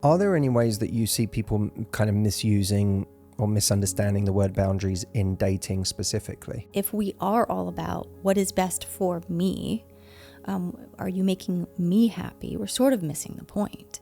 Are there any ways that you see people kind of misusing or misunderstanding the word boundaries in dating specifically? If we are all about what is best for me, are you making me happy? We're sort of missing the point.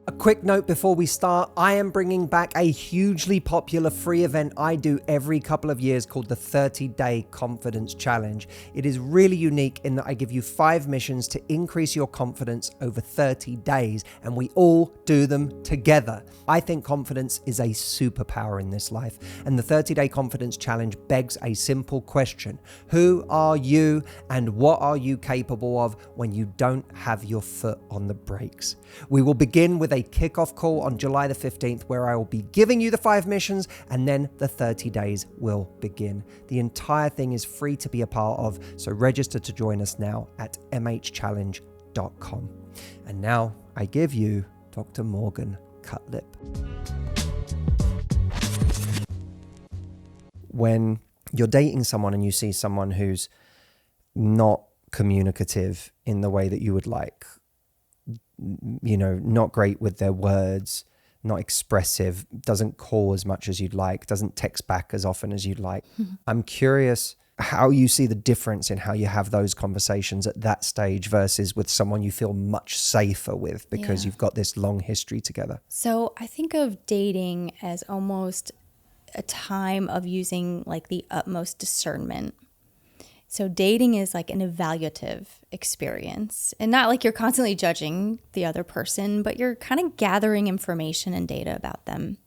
A quick note before we start, I am bringing back a hugely popular free event I do every couple of years called the 30-Day Confidence Challenge. It is really unique in that I give you 5 missions to increase your confidence over 30 days, and we all do them together. I think confidence is a superpower in this life, and the 30-Day Confidence Challenge begs a simple question. Who are you, and what are you capable of when you don't have your foot on the brakes? We will begin with a kickoff call on July the 15th where I will be giving you the 5 missions, and then the 30 days will begin. The entire thing is free to be a part of, so register to join us now at mhchallenge.com. And now I give you Dr. Morgan Cutlip. When you're dating someone and you see someone who's not communicative in the way that you would like, not great with their words, not expressive, doesn't call as much as you'd like, doesn't text back as often as you'd like. I'm curious how you see the difference in how you have those conversations at that stage versus with someone you feel much safer with because you've got this long history together. So I think of dating as almost a time of using like the utmost discernment. So dating is like an evaluative experience, and not like you're constantly judging the other person, but you're kind of gathering information and data about them.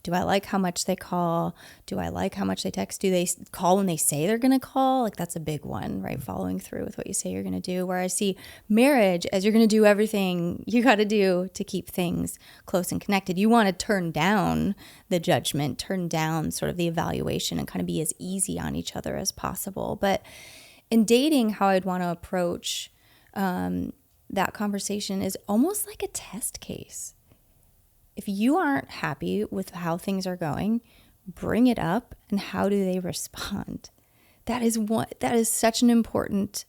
Do I like how much they call? Do I like how much they text? Do they call when they say they're going to call? Like that's a big one, right? Following through with what you say you're going to do. Where I see marriage as you're going to do everything you got to do to keep things close and connected. You want to turn down the judgment, turn down sort of the evaluation, and kind of be as easy on each other as possible. But in dating, how I'd want to approach that conversation is almost like a test case. If you aren't happy with how things are going, bring it up, and how do they respond? That is such an important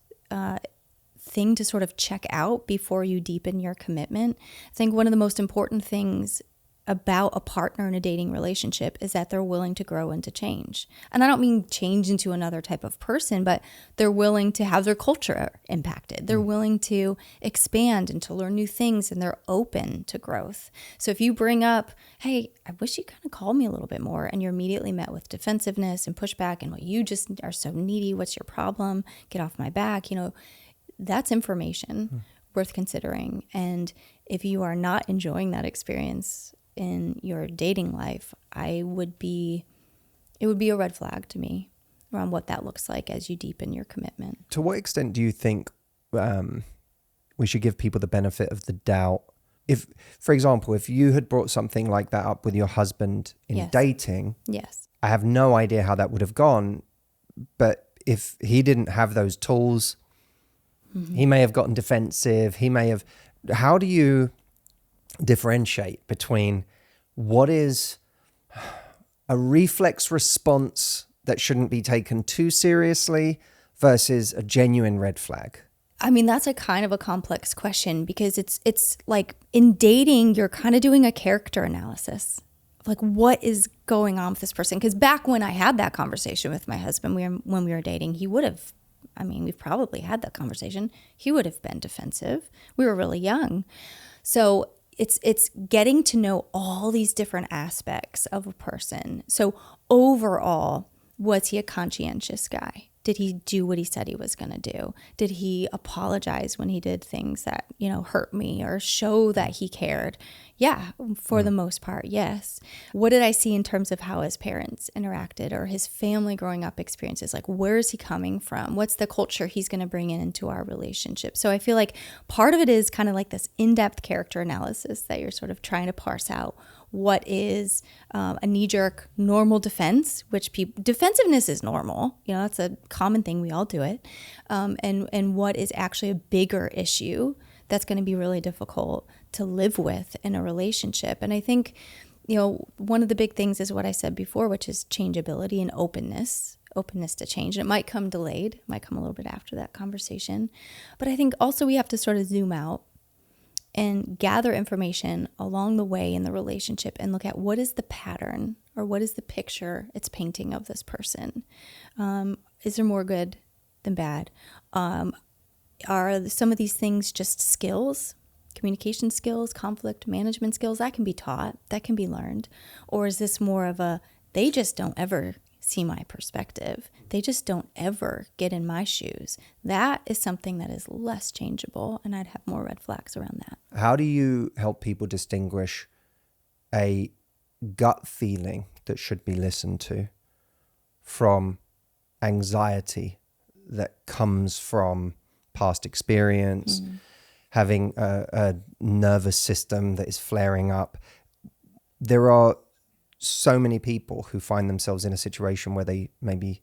thing to sort of check out before you deepen your commitment. I think one of the most important things about a partner in a dating relationship is that they're willing to grow and to change. And I don't mean change into another type of person, but they're willing to have their culture impacted. They're willing to expand and to learn new things, and they're open to growth. So if you bring up, hey, I wish you kind of called me a little bit more, and you're immediately met with defensiveness and pushback and, well, you just are so needy. What's your problem? Get off my back. That's information worth considering. And if you are not enjoying that experience in your dating life, it would be a red flag to me around what that looks like as you deepen your commitment. To what extent do you think we should give people the benefit of the doubt? If, for example, if you had brought something like that up with your husband in dating, I have no idea how that would have gone. But if he didn't have those tools, he may have gotten defensive. How do you differentiate between what is a reflex response that shouldn't be taken too seriously versus a genuine red flag? I mean, that's a kind of a complex question, because it's like in dating, you're kind of doing a character analysis of like what is going on with this person. Because back when I had that conversation with my husband, when we were dating, we've probably had that conversation. He would have been defensive. We were really young. So it's getting to know all these different aspects of a person. So overall, was he a conscientious guy? Did he do what he said he was going to do? Did he apologize when he did things that, hurt me or show that he cared? Yeah, for the most part, yes. What did I see in terms of how his parents interacted or his family growing up experiences? Like, where is he coming from? What's the culture he's going to bring into our relationship? So I feel like part of it is kind of like this in-depth character analysis that you're sort of trying to parse out. What is a knee-jerk normal defense, which defensiveness is normal. That's a common thing. We all do it. And what is actually a bigger issue that's going to be really difficult to live with in a relationship. And I think, one of the big things is what I said before, which is changeability and openness openness to change. And it might come delayed, it might come a little bit after that conversation. But I think also we have to sort of zoom out and gather information along the way in the relationship and look at what is the pattern or what is the picture it's painting of this person. Is there more good than bad? Are some of these things just skills, communication skills, conflict management skills that can be taught, that can be learned? Or is this more of a, they just don't ever see my perspective. They just don't ever get in my shoes. That is something that is less changeable, and I'd have more red flags around that. How do you help people distinguish a gut feeling that should be listened to from anxiety that comes from past experience, having a nervous system that is flaring up? There are so many people who find themselves in a situation where they maybe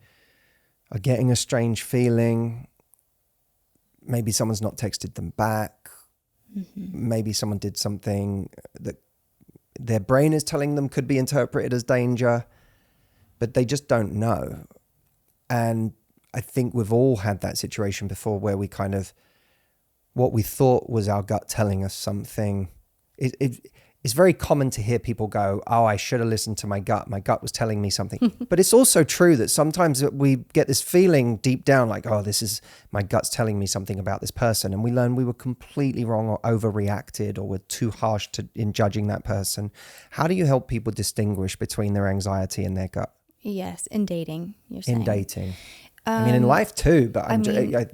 are getting a strange feeling. Maybe someone's not texted them back. Maybe someone did something that their brain is telling them could be interpreted as danger, but they just don't know. And I think we've all had that situation before where we kind of, what we thought was our gut telling us something. It's very common to hear people go, oh, I should have listened to my gut. My gut was telling me something. But it's also true that sometimes we get this feeling deep down like, oh, this is, my gut's telling me something about this person. And we learn we were completely wrong or overreacted or were too harsh in judging that person. How do you help people distinguish between their anxiety and their gut? Yes, in dating, you're saying. In dating. I mean, in life too, but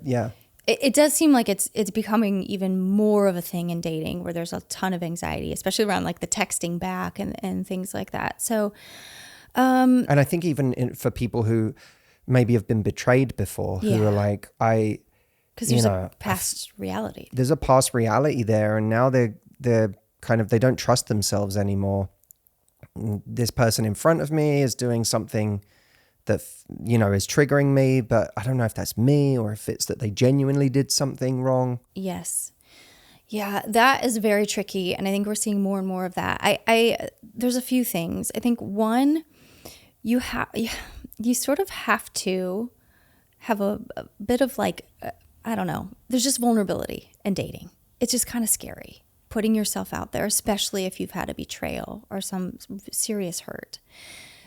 yeah. It does seem like it's becoming even more of a thing in dating where there's a ton of anxiety, especially around like the texting back and things like that. So, and I think even for people who maybe have been betrayed before, who are like, because there's a past reality. There's a past reality there, and now they're kind of, they don't trust themselves anymore. This person in front of me is doing something that, is triggering me, but I don't know if that's me or if it's that they genuinely did something wrong. Yes. Yeah, that is very tricky. And I think we're seeing more and more of that. There's a few things. I think one, you sort of have to have a bit of like, I don't know, there's just vulnerability in dating. It's just kind of scary putting yourself out there, especially if you've had a betrayal or some serious hurt.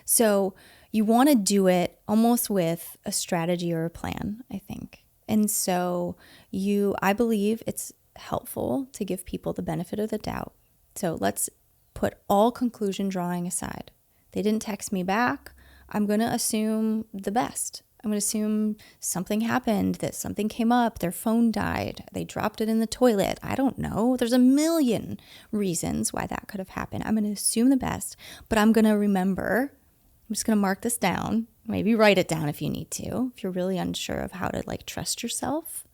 So you want to do it almost with a strategy or a plan, I think. And so I believe it's helpful to give people the benefit of the doubt. So let's put all conclusion drawing aside. They didn't text me back. I'm going to assume the best. I'm going to assume something happened, that something came up, their phone died, they dropped it in the toilet. I don't know. There's a million reasons why that could have happened. I'm going to assume the best, but I'm going to remember. I'm just going to mark this down, maybe write it down if you need to, if you're really unsure of how to like trust yourself.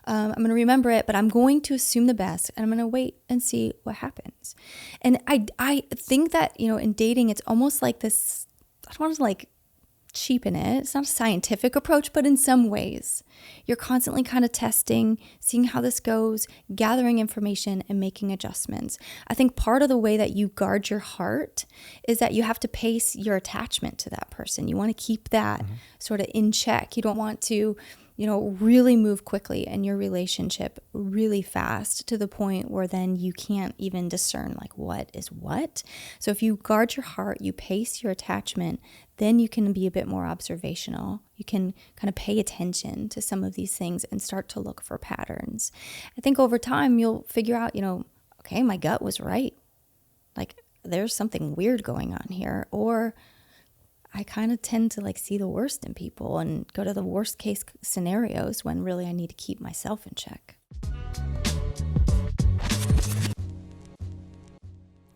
I'm going to remember it, but I'm going to assume the best and I'm going to wait and see what happens. And I think that, in dating, it's almost like this, I don't want to like cheapen it. It's not a scientific approach, but in some ways you're constantly kind of testing, seeing how this goes, gathering information and making adjustments. I think part of the way that you guard your heart is that you have to pace your attachment to that person. You want to keep that sort of in check. You don't want to, really move quickly in your relationship really fast to the point where then you can't even discern like what is what. So if you guard your heart, you pace your attachment, then you can be a bit more observational. You can kind of pay attention to some of these things and start to look for patterns. I think over time you'll figure out, okay, my gut was right. Like there's something weird going on here. Or I kind of tend to like see the worst in people and go to the worst case scenarios when really I need to keep myself in check.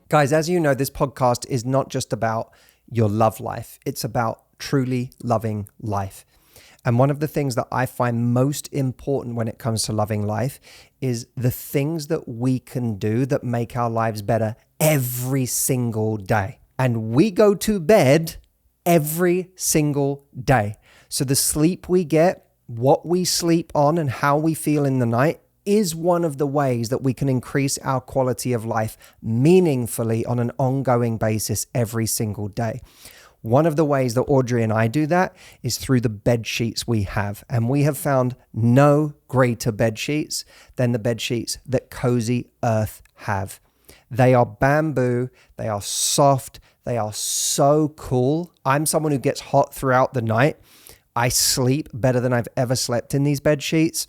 Guys, as you know, this podcast is not just about your love life. It's about truly loving life. And one of the things that I find most important when it comes to loving life is the things that we can do that make our lives better every single day. And we go to bed every single day. So the sleep we get, what we sleep on, and how we feel in the night is one of the ways that we can increase our quality of life meaningfully on an ongoing basis every single day. One of the ways that Audrey and I do that is through the bed sheets we have. And we have found no greater bed sheets than the bed sheets that Cozy Earth have. They are bamboo. They are soft. They are so cool. I'm someone who gets hot throughout the night. I sleep better than I've ever slept in these bed sheets.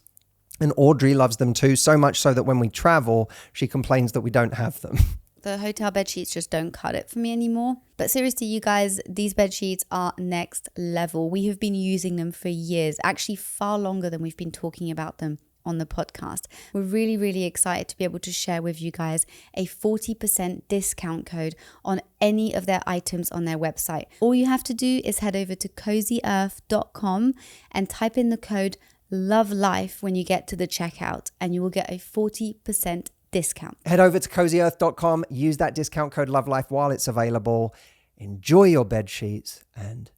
And Audrey loves them too, so much so that when we travel, she complains that we don't have them. The hotel bed sheets just don't cut it for me anymore. But seriously, you guys, these bed sheets are next level. We have been using them for years, actually far longer than we've been talking about them on the podcast. We're really, really excited to be able to share with you guys a 40% discount code on any of their items on their website. All you have to do is head over to cozyearth.com and type in the code LOVELIFE when you get to the checkout, and you will get a 40% discount. Head over to cozyearth.com, use that discount code LOVELIFE while it's available. Enjoy your bed sheets and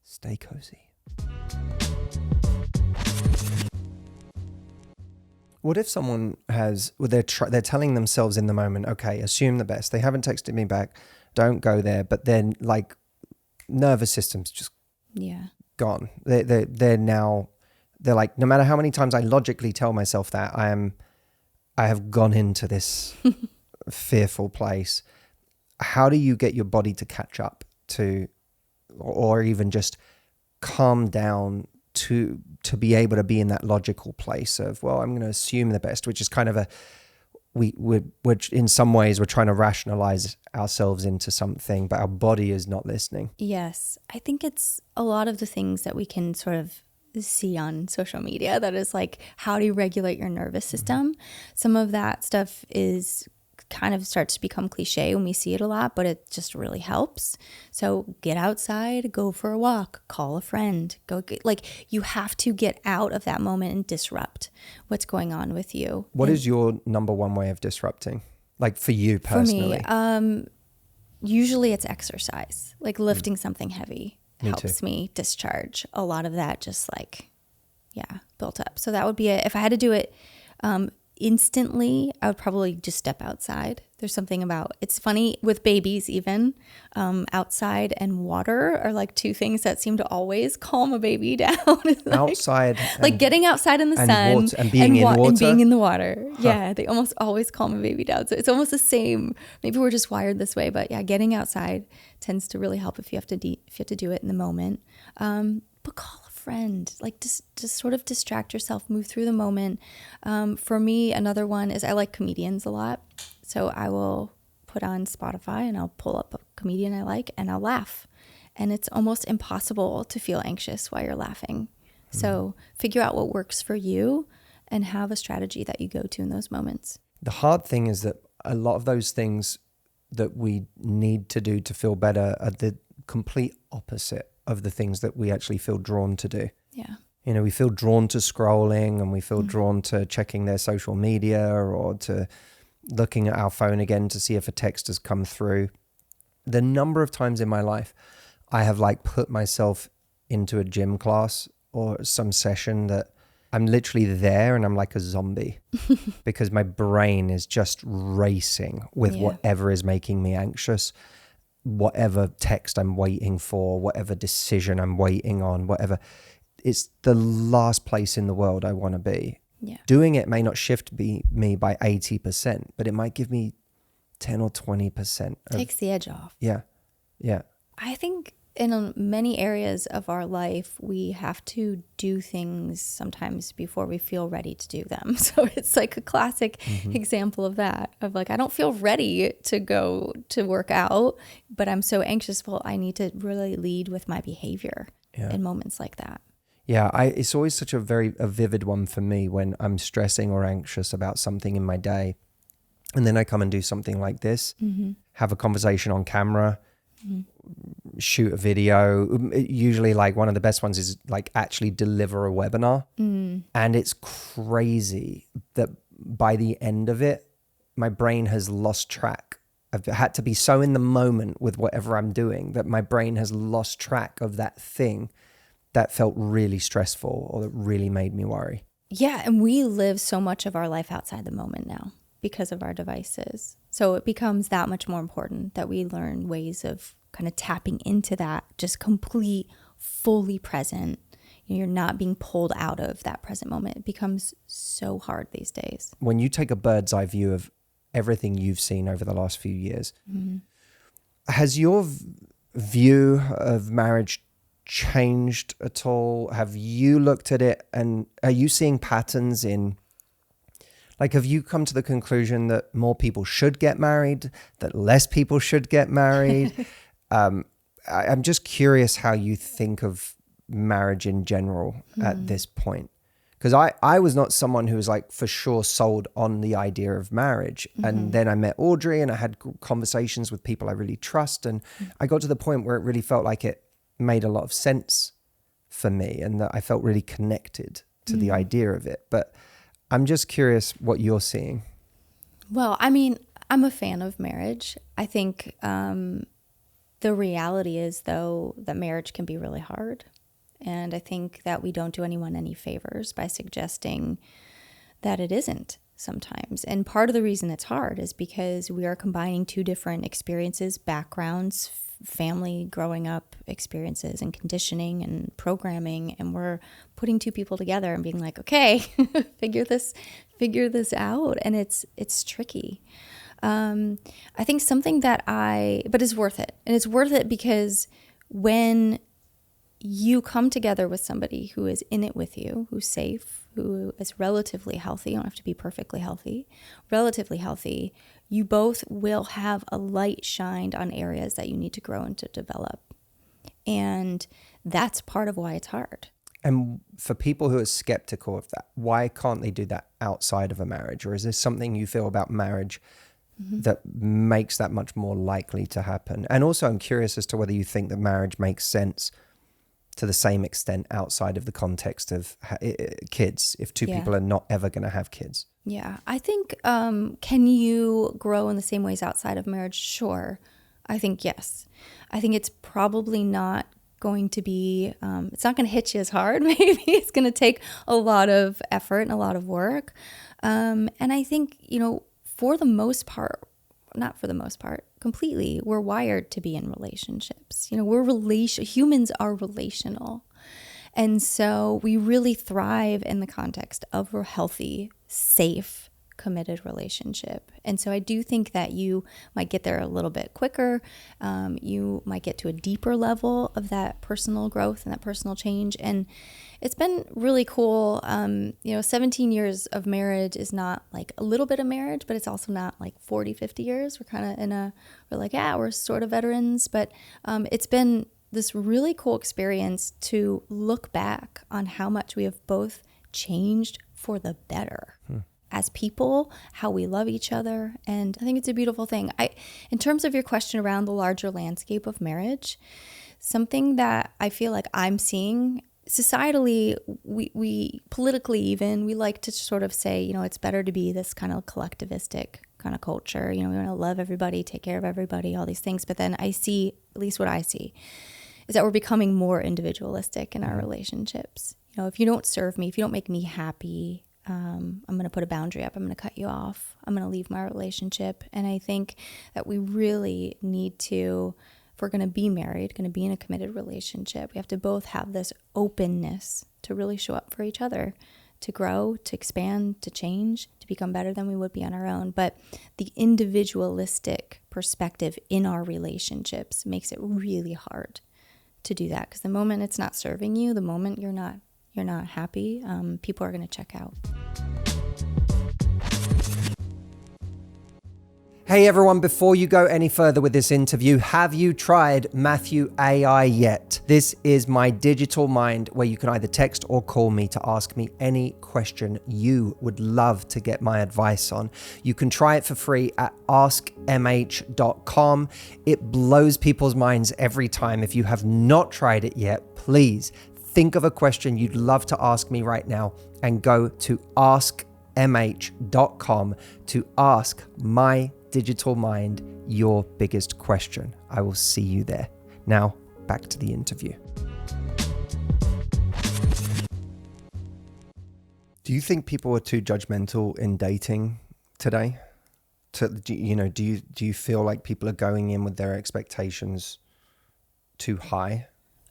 stay cozy. What if someone has, well, they're telling themselves in the moment, okay, assume the best. They haven't texted me back. Don't go there. But then like nervous system's just gone. They're now, they're like, no matter how many times I logically tell myself that, I have gone into this fearful place. How do you get your body to catch up to, or even just calm down to be able to be in that logical place of, well, I'm going to assume the best, which is kind of we're in some ways we're trying to rationalize ourselves into something, but our body is not listening. Yes. I think it's a lot of the things that we can sort of see on social media that is like, how do you regulate your nervous system? Some of that stuff is kind of starts to become cliche when we see it a lot, but it just really helps. So get outside, go for a walk, call a friend, you have to get out of that moment and disrupt what's going on with you. What is your number one way of disrupting? Like for you personally? For me, usually it's exercise, like lifting something heavy. Helps me discharge a lot of that, just built up. So that would be it. If I had to do it instantly, I would probably just step outside. There's something about, it's funny with babies even, outside and water are like two things that seem to always calm a baby down. Outside. Like getting outside in the sun water, and being in water. And being in the water. Huh. Yeah, they almost always calm a baby down. So it's almost the same. Maybe we're just wired this way, but yeah, getting outside tends to really help if you have to do it in the moment. But call a friend, like just sort of distract yourself, move through the moment. For me, another one is I like comedians a lot. So I will put on Spotify and I'll pull up a comedian I like and I'll laugh. And it's almost impossible to feel anxious while you're laughing. So figure out what works for you and have a strategy that you go to in those moments. The hard thing is that a lot of those things that we need to do to feel better are the complete opposite of the things that we actually feel drawn to do. Yeah. You know, we feel drawn to scrolling and we feel drawn to checking their social media or to looking at our phone again to see if a text has come through. The number of times in my life I have put myself into a gym class or some session that I'm literally there and I'm like a zombie because my brain is just racing with whatever is making me anxious, whatever text I'm waiting for, whatever decision I'm waiting on, whatever. It's the last place in the world I want to be. Yeah. Doing it may not shift me by 80%, but it might give me 10 or 20%. Takes the edge off. Yeah. Yeah. I think in many areas of our life, we have to do things sometimes before we feel ready to do them. So it's like a classic example of that, of like, I don't feel ready to go to work out, but I'm so anxious. Well, I need to really lead with my behavior in moments like that. Yeah, it's always such a vivid one for me when I'm stressing or anxious about something in my day. And then I come and do something like this, have a conversation on camera, shoot a video. Usually one of the best ones is actually deliver a webinar. And it's crazy that by the end of it, my brain has lost track. I've had to be so in the moment with whatever I'm doing that my brain has lost track of that thing that felt really stressful or that really made me worry. Yeah, and we live so much of our life outside the moment now because of our devices. So it becomes that much more important that we learn ways of kind of tapping into that, just complete, fully present. You're not being pulled out of that present moment. It becomes so hard these days. When you take a bird's eye view of everything you've seen over the last few years, has your view of marriage changed at all? Have you looked at it and are you seeing patterns in, like, have you come to the conclusion that more people should get married, that less people should get married? I'm just curious how you think of marriage in general at this point. Because I was not someone who was like for sure sold on the idea of marriage. And then I met Audrey and I had conversations with people I really trust. And I got to the point where it really felt like it made a lot of sense for me and that I felt really connected to the idea of it. But I'm just curious what you're seeing. Well, I mean, I'm a fan of marriage. I think the reality is, though, that marriage can be really hard. And I think that we don't do anyone any favors by suggesting that it isn't sometimes. And part of the reason it's hard is because we are combining two different experiences, backgrounds, family growing up experiences and conditioning and programming. And we're putting two people together and being like, okay, figure this out. And it's tricky. I think something but it's worth it. And it's worth it because when you come together with somebody who is in it with you, who's safe, who is relatively healthy, you don't have to be perfectly healthy, relatively healthy, you both will have a light shined on areas that you need to grow and to develop. And that's part of why it's hard. And for people who are skeptical of that, why can't they do that outside of a marriage? Or is there something you feel about marriage that makes that much more likely to happen? And also I'm curious as to whether you think that marriage makes sense to the same extent outside of the context of kids, if two people are not ever going to have kids. Yeah, I think, can you grow in the same ways outside of marriage? Sure. I think yes. I think it's probably not going to be, it's not going to hit you as hard. Maybe it's going to take a lot of effort and a lot of work. And I think, for the most part, not for the most part, completely, we're wired to be in relationships. Humans are relational. And so we really thrive in the context of a healthy, safe, committed relationship. And so I do think that you might get there a little bit quicker. You might get to a deeper level of that personal growth and that personal change. And it's been really cool. 17 years of marriage is not like a little bit of marriage, but it's also not like 40, 50 years. We're kind of we're sort of veterans, but it's been this really cool experience to look back on how much we have both changed for the better. As people, how we love each other. And I think it's a beautiful thing. In terms of your question around the larger landscape of marriage, something that I feel like I'm seeing societally, we politically even, we like to sort of say, it's better to be this kind of collectivistic kind of culture. We want to love everybody, take care of everybody, all these things. But then I see, at least what I see, is that we're becoming more individualistic in our relationships. If you don't serve me, if you don't make me happy, I'm going to put a boundary up. I'm going to cut you off. I'm going to leave my relationship. And I think that we really need to, if we're going to be married, going to be in a committed relationship, we have to both have this openness to really show up for each other, to grow, to expand, to change, to become better than we would be on our own. But the individualistic perspective in our relationships makes it really hard to do that. Because the moment it's not serving you, the moment you're not happy, people are going to check out. Hey everyone, before you go any further with this interview, have you tried Matthew AI yet? This is my digital mind where you can either text or call me to ask me any question you would love to get my advice on. You can try it for free at askmh.com. It blows people's minds every time. If you have not tried it yet, please think of a question you'd love to ask me right now and go to askmh.com to ask my digital mind your biggest question. I will see you there. Now, back to the interview. Do you think people are too judgmental in dating today? Do you feel like people are going in with their expectations too high?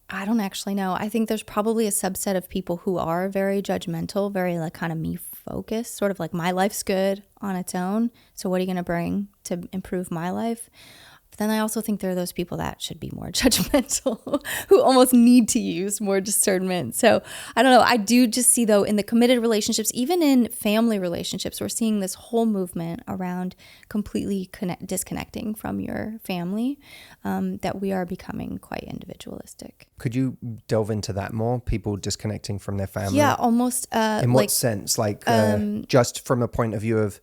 I don't actually know. I think there's probably a subset of people who are very judgmental, very like kind of me focused, sort of like my life's good on its own. So what are you going to bring to improve my life? But then I also think there are those people that should be more judgmental, who almost need to use more discernment. So I don't know. I do just see, though, in the committed relationships, even in family relationships, we're seeing this whole movement around completely disconnecting from your family, that we are becoming quite individualistic. Could you delve into that more? People disconnecting from their family? Yeah, almost. In what sense? Like just from a point of view of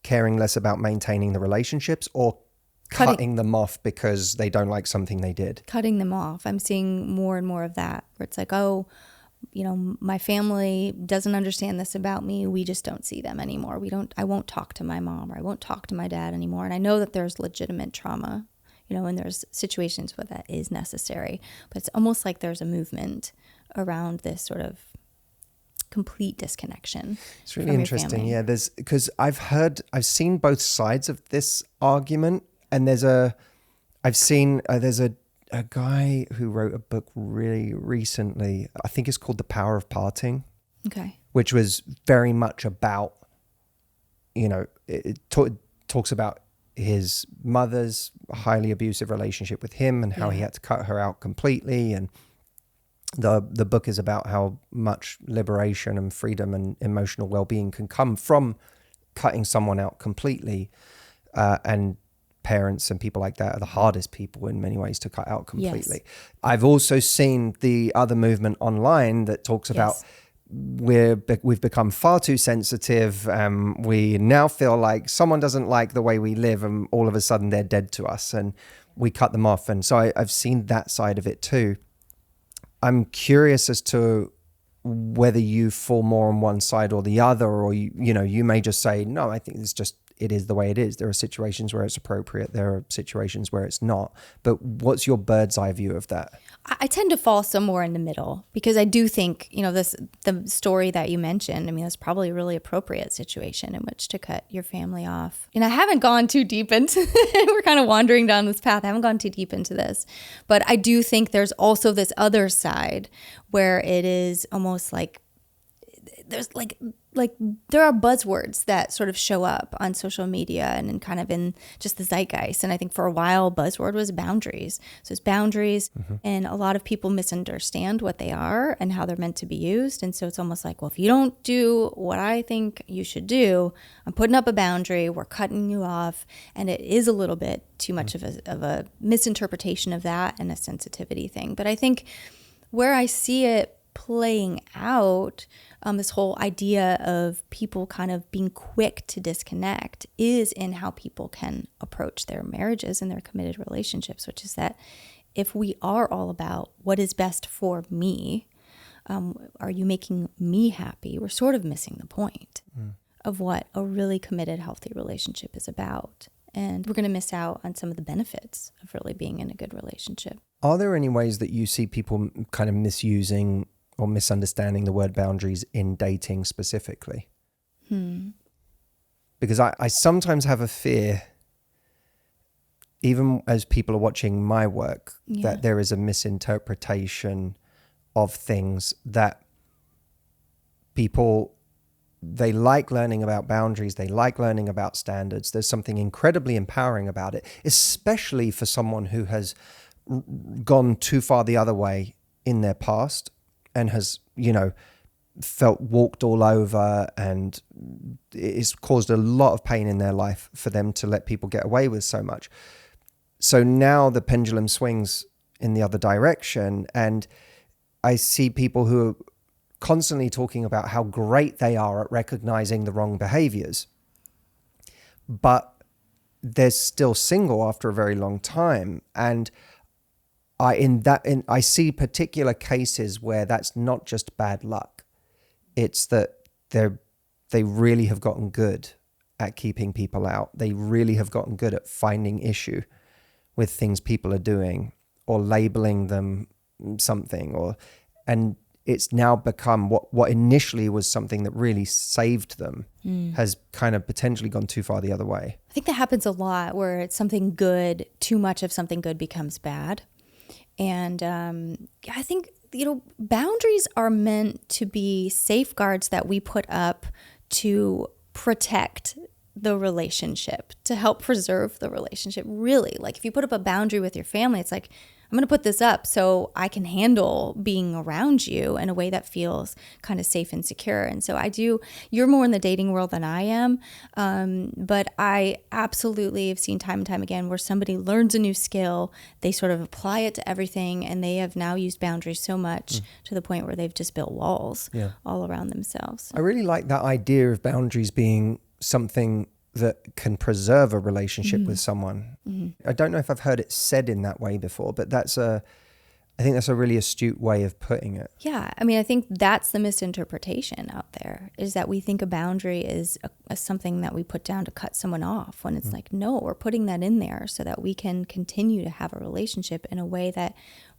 caring less about maintaining the relationships, or cutting them off because they don't like something they did? Cutting them off. I'm seeing more and more of that, where it's like, oh, my family doesn't understand this about me. We just don't see them anymore. I won't talk to my mom, or I won't talk to my dad anymore. And I know that there's legitimate trauma, and there's situations where that is necessary. But it's almost like there's a movement around this sort of complete disconnection. It's really interesting. Yeah, because I've seen both sides of this argument. And there's a guy who wrote a book really recently. I think it's called The Power of Parting. Okay. Which was very much about, it talks about his mother's highly abusive relationship with him and how he had to cut her out completely. And the book is about how much liberation and freedom and emotional well-being can come from cutting someone out completely, and parents and people like that are the hardest people in many ways to cut out completely. Yes. I've also seen the other movement online that talks about we've become far too sensitive. We now feel like someone doesn't like the way we live, and all of a sudden they're dead to us, and we cut them off. And so I've seen that side of it too. I'm curious as to whether you fall more on one side or the other, or you may just say, no, I think it is the way it is. There are situations where it's appropriate. There are situations where it's not. But what's your bird's eye view of that? I tend to fall somewhere in the middle, because I do think, the story that you mentioned, that's probably a really appropriate situation in which to cut your family off. And I haven't gone too deep into we're kind of wandering down this path. I haven't gone too deep into this. But I do think there's also this other side where it is almost like there's like there are buzzwords that sort of show up on social media and kind of in just the zeitgeist. And I think for a while, buzzword was boundaries. So it's boundaries, and a lot of people misunderstand what they are and how they're meant to be used. And so it's almost like, well, if you don't do what I think you should do, I'm putting up a boundary, we're cutting you off. And it is a little bit too much of a misinterpretation of that and a sensitivity thing. But I think where I see it playing out, this whole idea of people kind of being quick to disconnect, is in how people can approach their marriages and their committed relationships, which is that if we are all about what is best for me, are you making me happy? We're sort of missing the point of what a really committed, healthy relationship is about. And we're going to miss out on some of the benefits of really being in a good relationship. Are there any ways that you see people kind of misusing or misunderstanding the word boundaries in dating specifically? Because I sometimes have a fear, even as people are watching my work, that there is a misinterpretation of things, that people, they like learning about boundaries, they like learning about standards. There's something incredibly empowering about it, especially for someone who has gone too far the other way in their past and has, felt walked all over, and it's caused a lot of pain in their life for them to let people get away with so much. So now the pendulum swings in the other direction, and I see people who are constantly talking about how great they are at recognizing the wrong behaviors, but they're still single after a very long time. And I see particular cases where that's not just bad luck. It's that they really have gotten good at keeping people out. They really have gotten good at finding issue with things people are doing, or labeling them something, and it's now become what initially was something that really saved them has kind of potentially gone too far the other way. I think that happens a lot, where it's something good, too much of something good becomes bad. And I think, boundaries are meant to be safeguards that we put up to protect the relationship, to help preserve the relationship. Really, like if you put up a boundary with your family, it's like, I'm going to put this up so I can handle being around you in a way that feels kind of safe and secure. And so you're more in the dating world than I am. But I absolutely have seen time and time again where somebody learns a new skill, they sort of apply it to everything, and they have now used boundaries so much to the point where they've just built walls all around themselves. I really like that idea of boundaries being something that can preserve a relationship with someone. I don't know if I've heard it said in that way before, but I think that's a really astute way of putting it. Yeah. I mean, I think that's the misinterpretation out there, is that we think a boundary is something that we put down to cut someone off, when it's like, no, we're putting that in there so that we can continue to have a relationship in a way that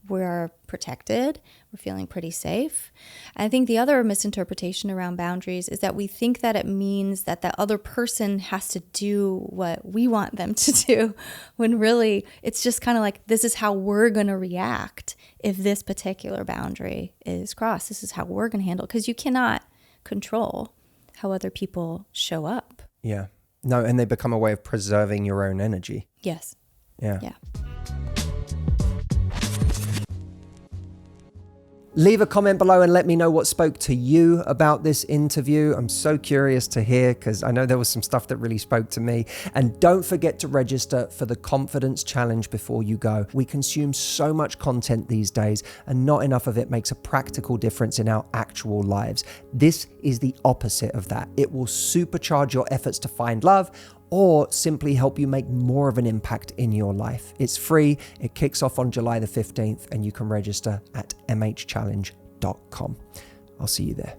we're protected, we're feeling pretty safe. And I think the other misinterpretation around boundaries is that we think that it means that the other person has to do what we want them to do, when really it's just kind of like, this is how we're going to react if this particular boundary is crossed. This is how we're going to handle it, because you cannot control how other people show up. Yeah. No, and they become a way of preserving your own energy. Yes. Yeah. Yeah. Leave a comment below and let me know what spoke to you about this interview. I'm so curious to hear, because I know there was some stuff that really spoke to me. And don't forget to register for the Confidence Challenge before you go. We consume so much content these days, and not enough of it makes a practical difference in our actual lives. This is the opposite of that. It will supercharge your efforts to find love, or simply help you make more of an impact in your life. It's free. It kicks off on July the 15th, and you can register at mhchallenge.com. I'll see you there.